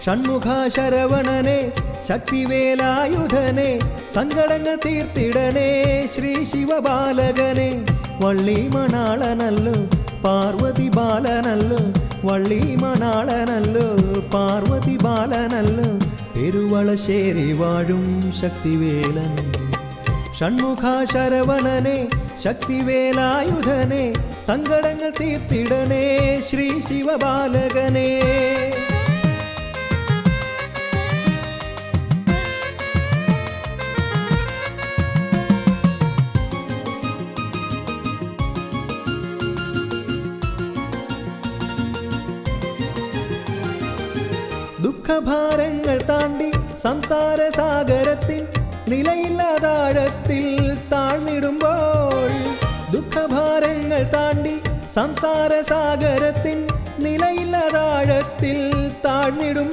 ഷൺമുഖ ശരവണനെ ശക്തിവേലായുധനെ സങ്കടങ്ങൾ തീർത്തിടണേ ശ്രീ ശിവബാലകനെ വള്ളി മണാളനല്ലോ പാർവതി ബാലനല്ലോ വള്ളി മണാളനല്ലോ പാർവതി ബാലനല്ലോ പെരുവളശ്ശേരി വാഴും ശക്തിവേലൻ ഷൺമുഖ ശരവണനെ ശക്തിവേലായുധനെ സങ്കടങ്ങൾ തീർത്തിടണേ ശ്രീ ശിവബാലകനെ ദുഃഖഭാരങ്ങൾ താണ്ടി സംസാര സാഗരത്തിൽ നിലയില്ലാതാഴത്തിൽ താഴ്ന്നിടുമ്പോൾ ദുഃഖഭാരങ്ങൾ താണ്ടി സംസാര സാഗരത്തിൽ നിലയില്ലാതാഴത്തിൽ താഴ്ന്നിടും